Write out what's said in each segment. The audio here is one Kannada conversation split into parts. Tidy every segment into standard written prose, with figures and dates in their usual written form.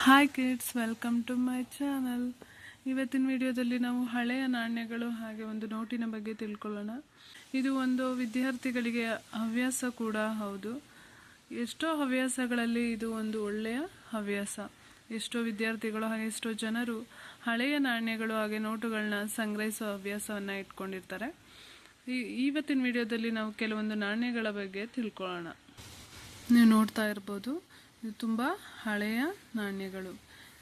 Hi kids, welcome to my channel. ಇವತ್ತಿನ ವಿಡಿಯೋದಲ್ಲಿ ನಾವು ಹಳೆಯ ನಾಣ್ಯಗಳು ಹಾಗೆ ಒಂದು ನೋಟಿನ ಬಗ್ಗೆ ತಿಳ್ಕೊಳ್ಳೋಣ. ಇದು ಒಂದು ವಿದ್ಯಾರ್ಥಿಗಳಿಗೆ ಹವ್ಯಾಸ ಕೂಡ ಹೌದು. ಎಷ್ಟೋ ಹವ್ಯಾಸಗಳಲ್ಲಿ ಇದು ಒಂದು ಒಳ್ಳೆಯ ಹವ್ಯಾಸ. ಎಷ್ಟೋ ವಿದ್ಯಾರ್ಥಿಗಳು ಹಾಗೆ ಎಷ್ಟೋ ಜನರು ಹಳೆಯ ನಾಣ್ಯಗಳು ಹಾಗೆ ನೋಟುಗಳನ್ನ ಸಂಗ್ರಹಿಸುವ ಹವ್ಯಾಸವನ್ನು ಇಟ್ಕೊಂಡಿರ್ತಾರೆ. ಇವತ್ತಿನ ವಿಡಿಯೋದಲ್ಲಿ ನಾವು ಕೆಲವೊಂದು ನಾಣ್ಯಗಳ ಬಗ್ಗೆ ತಿಳ್ಕೊಳ್ಳೋಣ. ನೀವು ನೋಡ್ತಾ ಇರ್ಬೋದು, ಇದು ತುಂಬ ಹಳೆಯ ನಾಣ್ಯಗಳು.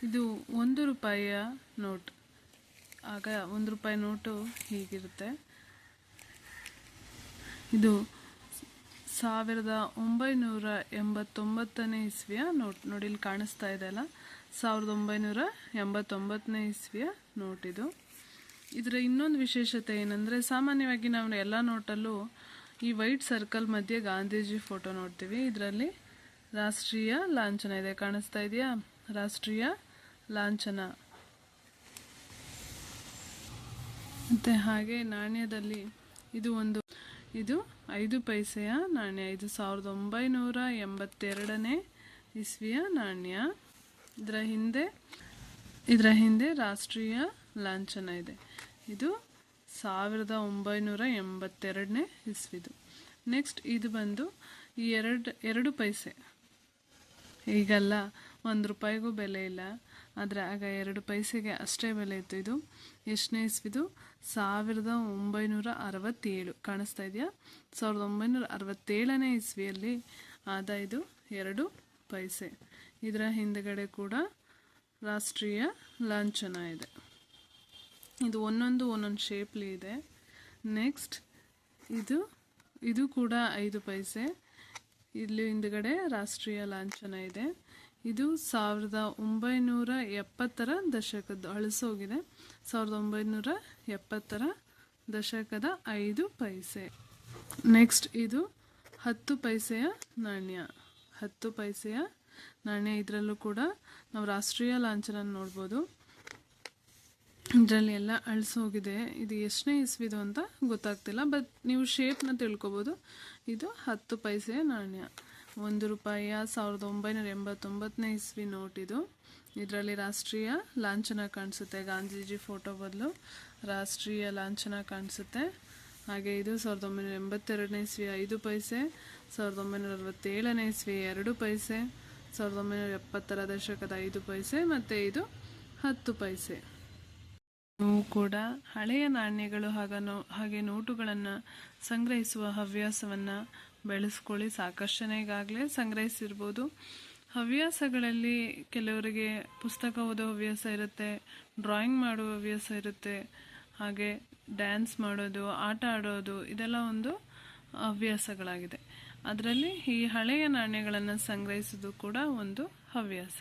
ಇದು 1 ರೂಪಾಯಿಯ ನೋಟ್. ಆಗ 1 ರೂಪಾಯಿ ನೋಟು ಹೀಗಿರುತ್ತೆ. ಇದು 1989ನೇ ಇಸ್ವಿಯ ನೋಟ್. ನೋಡಿ, ಇಲ್ಲಿ ಕಾಣಿಸ್ತಾ ಇದೆ ಅಲ್ಲ, 1989ನೇ ಇಸ್ವಿಯ ನೋಟ್ ಇದು. ಇದರ ಇನ್ನೊಂದು ವಿಶೇಷತೆ ಏನಂದರೆ, ಸಾಮಾನ್ಯವಾಗಿ ನಾವು ಎಲ್ಲ ನೋಟಲ್ಲೂ ಈ ವೈಟ್ ಸರ್ಕಲ್ ಮಧ್ಯೆ ಗಾಂಧೀಜಿ ಫೋಟೋ ನೋಡ್ತೀವಿ. ಇದರಲ್ಲಿ ರಾಷ್ಟ್ರೀಯ ಲಾಂಛನ ಇದೆ, ಕಾಣಿಸ್ತಾ ಇದೆಯಾ? ರಾಷ್ಟ್ರೀಯ ಲಾಂಛನ. ಮತ್ತು ಹಾಗೆ ನಾಣ್ಯದಲ್ಲಿ ಇದು 5 ಪೈಸೆಯ ನಾಣ್ಯ. ಇದು 1982ನೇ ಇಸ್ವಿಯ ನಾಣ್ಯ. ಇದರ ಹಿಂದೆ ರಾಷ್ಟ್ರೀಯ ಲಾಂಛನ ಇದೆ. ಇದು 1982ನೇ ಇಸ್ವಿದು. ನೆಕ್ಸ್ಟ್ ಇದು ಬಂದು ಈ 2 ಪೈಸೆ. ಈಗಲ್ಲ 1 ರೂಪಾಯಿಗೂ ಬೆಲೆ ಇಲ್ಲ, ಆದರೆ ಆಗ 2 ಪೈಸೆಗೆ ಅಷ್ಟೇ ಬೆಲೆ ಇತ್ತು. ಇದು ಎಷ್ಟನೇ ಇಸ್ವಿದು? 1967. ಕಾಣಿಸ್ತಾ ಇದೆಯಾ? 1967ನೇ ಇಸ್ವಿಯಲ್ಲಿ ಆದ ಇದು 2 ಪೈಸೆ. ಇದರ ಹಿಂದುಗಡೆ ಕೂಡ ರಾಷ್ಟ್ರೀಯ ಲಾಂಛನ ಇದೆ. ಇದು ಒಂದೊಂದು ಶೇಪ್ಲಿ ಇದೆ. ನೆಕ್ಸ್ಟ್ ಇದು ಕೂಡ 5 ಪೈಸೆ. ಇಲ್ಲಿ ಹಿಂದುಗಡೆ ರಾಷ್ಟ್ರೀಯ ಲಾಂಛನ ಇದೆ. ಇದು 1970ರ ದಶಕದ್ದು, ಅಳಿಸೋಗಿದೆ. 1970ರ ದಶಕದ 5 ಪೈಸೆ. ನೆಕ್ಸ್ಟ್ ಇದು 10 ಪೈಸೆಯ ನಾಣ್ಯ. 10 ಪೈಸೆಯ ನಾಣ್ಯ. ಇದರಲ್ಲೂ ಕೂಡ ನಾವು ರಾಷ್ಟ್ರೀಯ ಲಾಂಛನ ನೋಡ್ಬೋದು. ಇದರಲ್ಲಿ ಎಲ್ಲ ಅಳಿಸೋಗಿದೆ. ಇದು ಎಷ್ಟನೇ ಇಸ್ವಿದು ಅಂತ ಗೊತ್ತಾಗ್ತಿಲ್ಲ, ಬಟ್ ನೀವು ಶೇಪ್ನ ತಿಳ್ಕೊಬೋದು. ಇದು 10 ಪೈಸೆಯ ನಾಣ್ಯ. 1 ರೂಪಾಯಿಯ 1989ನೇ ಇಸ್ವಿ ನೋಟ್ ಇದು. ಇದರಲ್ಲಿ ರಾಷ್ಟ್ರೀಯ ಲಾಂಛನ ಕಾಣಿಸುತ್ತೆ. ಗಾಂಧೀಜಿ ಫೋಟೋ ಬದಲು ರಾಷ್ಟ್ರೀಯ ಲಾಂಛನ ಕಾಣಿಸುತ್ತೆ. ಹಾಗೆ ಇದು 1982ನೇ ಇಸ್ವಿ 5 ಪೈಸೆ, 1967ನೇ ಇಸ್ವಿ 2 ಪೈಸೆ, 1970ರ ದಶಕದ 5 ಪೈಸೆ, ಮತ್ತು ಇದು 10 ಪೈಸೆ. ನೀವು ಕೂಡ ಹಳೆಯ ನಾಣ್ಯಗಳು ಹಾಗೆ ನೋಟುಗಳನ್ನು ಸಂಗ್ರಹಿಸುವ ಹವ್ಯಾಸವನ್ನು ಬೆಳೆಸ್ಕೊಳ್ಳಿ. ಸಾಕಷ್ಟು ಜನ ಈಗಾಗಲೇ ಸಂಗ್ರಹಿಸಿರ್ಬೋದು. ಹವ್ಯಾಸಗಳಲ್ಲಿ ಕೆಲವರಿಗೆ ಪುಸ್ತಕ ಓದೋ ಹವ್ಯಾಸ ಇರುತ್ತೆ, ಡ್ರಾಯಿಂಗ್ ಮಾಡುವ ಹವ್ಯಾಸ ಇರುತ್ತೆ, ಹಾಗೆ ಡ್ಯಾನ್ಸ್ ಮಾಡೋದು, ಆಟ ಆಡೋದು, ಇದೆಲ್ಲ ಒಂದು ಹವ್ಯಾಸಗಳಾಗಿದೆ. ಅದರಲ್ಲಿ ಈ ಹಳೆಯ ನಾಣ್ಯಗಳನ್ನು ಸಂಗ್ರಹಿಸೋದು ಕೂಡ ಒಂದು ಹವ್ಯಾಸ.